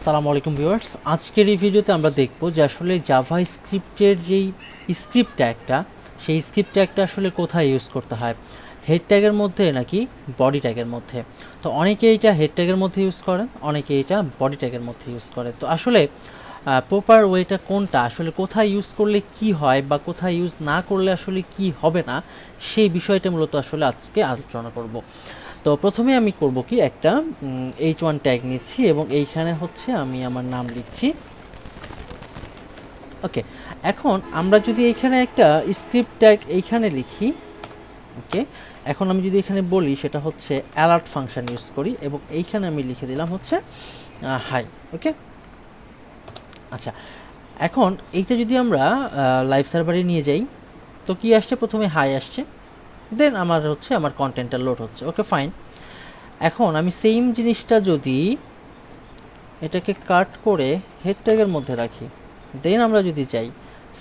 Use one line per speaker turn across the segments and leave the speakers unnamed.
আসসালামু আলাইকুম ভিউয়ার্স, আজকের এই ভিডিওতে আমরা দেখব যে আসলে জাভা স্ক্রিপ্টের যেই স্ক্রিপ্ট ট্যাগটা, সেই স্ক্রিপ্ট ট্যাগটা আসলে কোথায় ইউজ করতে হয়, হেড ট্যাগের মধ্যে নাকি বডি ট্যাগের মধ্যে। তো অনেকে এটা হেড ট্যাগের মধ্যে ইউজ করেন, অনেকে এটা বডি ট্যাগের মধ্যে ইউজ করে। তো আসলে প্রপার ওয়েটা কোনটা, আসলে কোথায় ইউজ করলে কি হয় বা কোথায় ইউজ না করলে আসলে কি হবে না, সেই বিষয়টা মূলত আসলে আজকে আলোচনা করব। তো প্রথমে আমি করব কি, একটা H1 ট্যাগ নিচ্ছি এবং এইখানে হচ্ছে আমি আমার নাম লিখছি। ওকে, এখন আমরা যদি এইখানে একটা স্ক্রিপ্ট ট্যাগ এইখানে লিখি, ওকে, এখন আমি যদি এখানে বলি সেটা হচ্ছে অ্যালার্ট ফাংশন ইউজ করি এবং এইখানে আমি লিখে দিলাম হচ্ছে হাই। ওকে, আচ্ছা, এখন এইটা যদি আমরা লাইভ সার্ভারে নিয়ে যাই, তো কি আসছে, প্রথমে হাই আসছে, দেন আমার হচ্ছে আমার কন্টেন্টটা লোড হচ্ছে। ওকে ফাইন, এখন আমি সেম জিনিসটা যদি এটাকে কাট করে হেড ট্যাগের মধ্যে রাখি, দেন আমরা যদি যাই,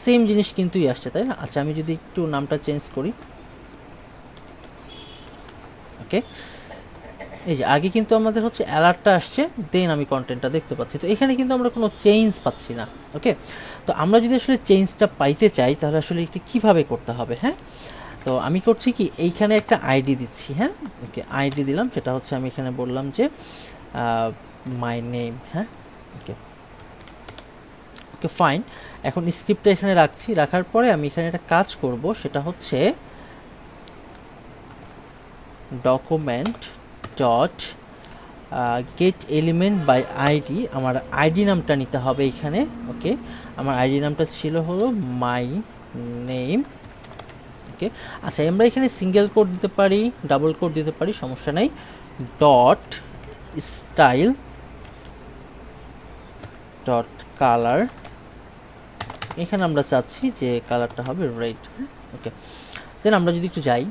সেম জিনিস কিন্তুই আসছে, তাই না? আচ্ছা, আমি যদি একটু নামটা চেঞ্জ করি, ওকে, এই যে আগে কিন্তু আমাদের হচ্ছে অ্যালার্টটা আসছে, দেন আমি কন্টেন্টটা দেখতে পাচ্ছি। তো এখানে কিন্তু আমরা কোনো চেঞ্জ পাচ্ছি না। ওকে, তো আমরা যদি আসলে চেঞ্জটা পাইতে চাই তাহলে আসলে একটু কীভাবে করতে হবে, হ্যাঁ? তো আমি করছি কি, এইখানে একটা আইডি দিচ্ছি, হ্যাঁ, ওকে, আইডি দিলাম, সেটা হচ্ছে আমি এখানে বললাম যে মাই নেম, হ্যাঁ, ওকে, ওকে ফাইন। এখন স্ক্রিপ্টটা এখানে রাখছি, রাখার পরে আমি এখানে একটা কাজ করব, সেটা হচ্ছে document dot get element by ID, আমার আইডি নামটা নিতে হবে এখানে। ওকে, আমার আইডি নামটা ছিল হলো মাই নেম। ওকে, আচ্ছা, আমরা এখানে সিঙ্গেল কোড দিতে পারি, ডাবল কোড দিতে পারি, সমস্যা নাই। ডট স্টাইল ডট কালার, এখানে আমরা চাচ্ছি যে কালারটা হবে রেড। ওকে, দেন আমরা যদি একটু যাই,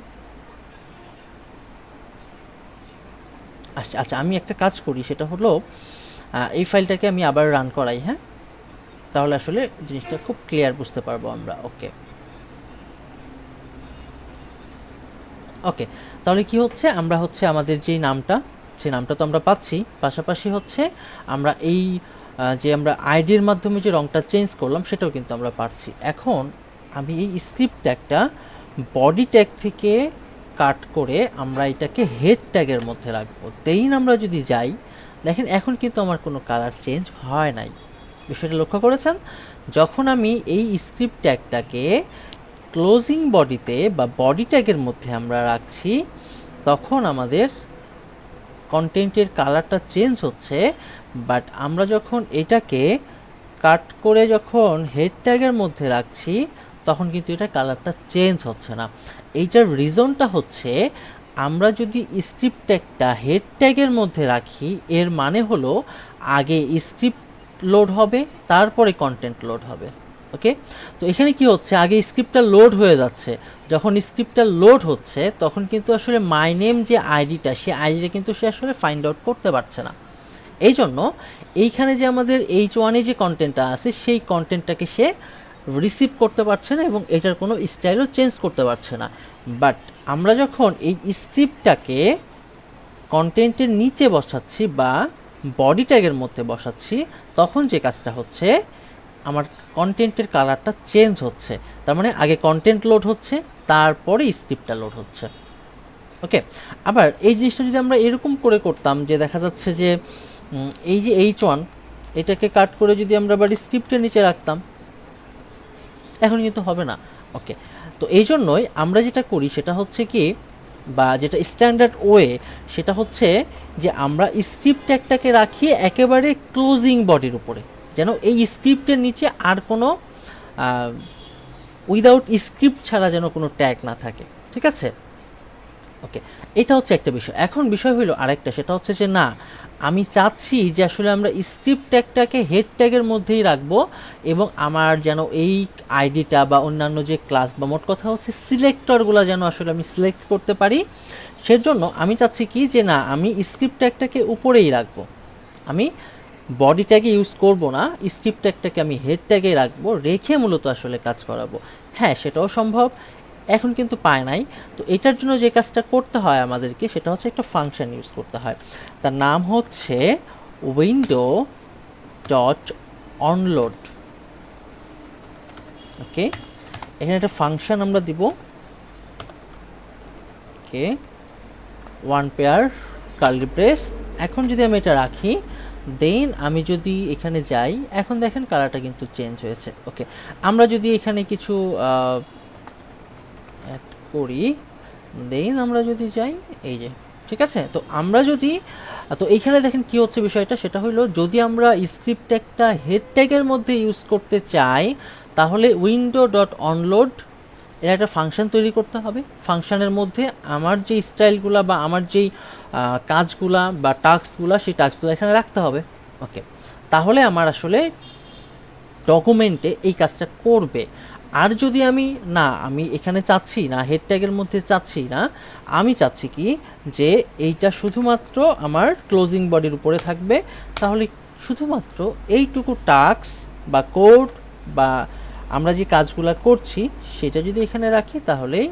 আচ্ছা আচ্ছা, আমি একটা কাজ করি, সেটা হলো এই ফাইলটাকে আমি আবার রান করাই, হ্যাঁ, তাহলে আসলে জিনিসটা খুব ক্লিয়ার বুঝতে পারবো আমরা। ওকে ওকে, তাহলে কি হচ্ছে, আমরা হচ্ছে আমাদের যেই নামটা, সেই নামটা তো আমরা পাচ্ছি, পাশাপাশি হচ্ছে আমরা এই যে আমরা আইডির মাধ্যমে যে রংটা চেঞ্জ করলাম সেটাও কিন্তু আমরা পাচ্ছি। এখন আমি এই স্ক্রিপ্ট ট্যাগটা বডি ট্যাগ থেকে কাট করে আমরা এটাকে হেড ট্যাগের মধ্যে রাখবো। দেন আমরা যদি যাই, দেখেন এখন কিন্তু আমার কোনো কালার চেঞ্জ হয় নাই। বিষয়টা লক্ষ্য করেছেন? যখন আমি এই স্ক্রিপ্ট ট্যাগটাকে ক্লোজিং বডিতে বা বডি ট্যাগের মধ্যে আমরা রাখছি, তখন আমাদের কন্টেন্টের কালারটা চেঞ্জ হচ্ছে। বাট আমরা যখন এটাকে কাট করে যখন হেড ট্যাগের মধ্যে রাখছি, তখন কিন্তু এটা কালারটা চেঞ্জ হচ্ছে না। এইটার রিজনটা হচ্ছে, আমরা যদি স্ক্রিপ্ট ট্যাগটা হেড ট্যাগের মধ্যে রাখি, এর মানে হলো আগে স্ক্রিপ্ট লোড হবে, তারপরে কন্টেন্ট লোড হবে। ওকে, তো এখানে কি হচ্ছে, আগে স্ক্রিপ্টটা লোড হয়ে যাচ্ছে, যখন স্ক্রিপ্টটা লোড হচ্ছে তখন কিন্তু আসলে মাই নেম যে আইডিটা, সেই আইডিটা কিন্তু সে আসলে ফাইন্ড আউট করতে পারছে না। এই জন্য এইখানে যে আমাদের H1 যে কন্টেন্টটা আছে, সেই কন্টেন্টটাকে সে রিসিভ করতে পারছে না এবং এটার কোনো স্টাইলও চেঞ্জ করতে পারছে না। বাট আমরা যখন এই স্ক্রিপ্টটাকে কন্টেন্টের নিচে বসাচ্ছি বা বডি ট্যাগের মধ্যে বসাচ্ছি, তখন যে কাজটা হচ্ছে, আমার কন্টেন্টের কালারটা চেঞ্জ হচ্ছে। তার মানে আগে কন্টেন্ট লোড হচ্ছে, তারপরে স্ক্রিপ্টটা লোড হচ্ছে। ওকে, আবার এই জিনিসটা যদি আমরা এরকম করে করতাম যে দেখা যাচ্ছে যে এই যে H1 এটাকে কাট করে যদি আমরা আবার স্ক্রিপ্টের নিচে রাখতাম, এখন কিন্তু হবে না। ওকে, তো এই জন্যই আমরা যেটা করি সেটা হচ্ছে কি, বা যেটা স্ট্যান্ডার্ড ওয়ে, সেটা হচ্ছে যে আমরা স্ক্রিপ্ট ট্যাগটাকে রাখি একেবারে ক্লোজিং বডির উপরে, যেন এই স্ক্রিপ্টের নিচে আর কোনো উইদাউট স্ক্রিপ্ট ছাড়া যেন কোনো ট্যাগ না থাকে। ঠিক আছে? ওকে, এটা হচ্ছে একটা বিষয়। এখন বিষয় হলো আরেকটা, সেটা হচ্ছে যে না, আমি চাচ্ছি যে আসলে আমরা স্ক্রিপ্ট ট্যাগটাকে হেড ট্যাগের মধ্যেই রাখবো এবং আমার যেন এই আইডিটা বা অন্যান্য যে ক্লাস বা মোট কথা হচ্ছে সিলেক্টরগুলো যেন আসলে আমি সিলেক্ট করতে পারি। সেজন্য আমি চাচ্ছি কি যে না, আমি স্ক্রিপ্ট ট্যাগটাকে উপরেই রাখবো, আমি বডি ট্যাগে ইউজ করব না, স্ক্রিপ্ট ট্যাগটাকে আমি হেড ট্যাগে রাখবো, রেখে মূলত আসলে কাজ করাবো। হ্যাঁ, সেটাও সম্ভব, এখন কিন্তু পায় নাই। তো এটার জন্য যে কাজটা করতে হয় আমাদেরকে, সেটা হচ্ছে একটা ফাংশন ইউজ করতে হয়, তার নাম হচ্ছে উইন্ডো ডট অনলোড। ওকে, এখানে একটা ফাংশন আমরা দিব, ওকে, ওয়ান পেয়ার কার্লি ব্রেস। এখন যদি আমি এটা রাখি, দেন আমি যদি এখানে যাই, এখন দেখেন কালারটা কিন্তু চেঞ্জ হয়েছে। ওকে, আমরা যদি এখানে কিছু অ্যাড করি, দেন আমরা যদি যাই, এই যে ঠিক আছে। তো আমরা যদি, তো এইখানে দেখেন কি হচ্ছে বিষয়টা, সেটা হলো যদি আমরা স্ক্রিপ্ট ট্যাগটা হেড ট্যাগের মধ্যে ইউজ করতে চাই, তাহলে উইন্ডো ডট অনলোড এর একটা ফাংশন তৈরি করতে হবে। ফাংশনের মধ্যে আমার যে স্টাইলগুলা বা আমার যেই কাজগুলা বা টাস্কগুলা, সেই টাস্কগুলো এখানে রাখতে হবে। ওকে, তাহলে আমার আসলে ডকুমেন্টে এই কাজটা করবে। আর যদি আমি এখানে চাচ্ছি না, হেড ট্যাগের মধ্যে চাচ্ছি না, আমি চাচ্ছি কি যে এইটা শুধুমাত্র আমার ক্লোজিং বডির উপরে থাকবে, তাহলে শুধুমাত্র এইটুকু টাস্ক বা কোড বা আমরা যে কাজগুলো করছি সেটা যদি এখানে রাখি, তাহলেই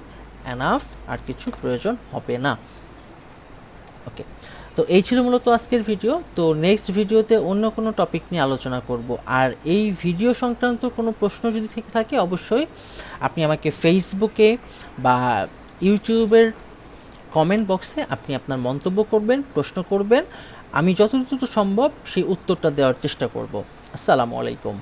এনাফ, আর কিছু প্রয়োজন হবে না। ওকে, তো এই ছিল মূলত আজকের ভিডিও। তো নেক্সট ভিডিওতে অন্য কোনো টপিক নিয়ে আলোচনা করব। আর এই ভিডিও সংক্রান্ত কোনো প্রশ্ন যদি থেকে থাকে, অবশ্যই আপনি আমাকে ফেসবুকে বা ইউটিউবের কমেন্ট বক্সে আপনি আপনার মন্তব্য করবেন, প্রশ্ন করবেন, আমি যতটুকু সম্ভব সেই উত্তরটা দেওয়ার চেষ্টা করব। আসসালামু আলাইকুম।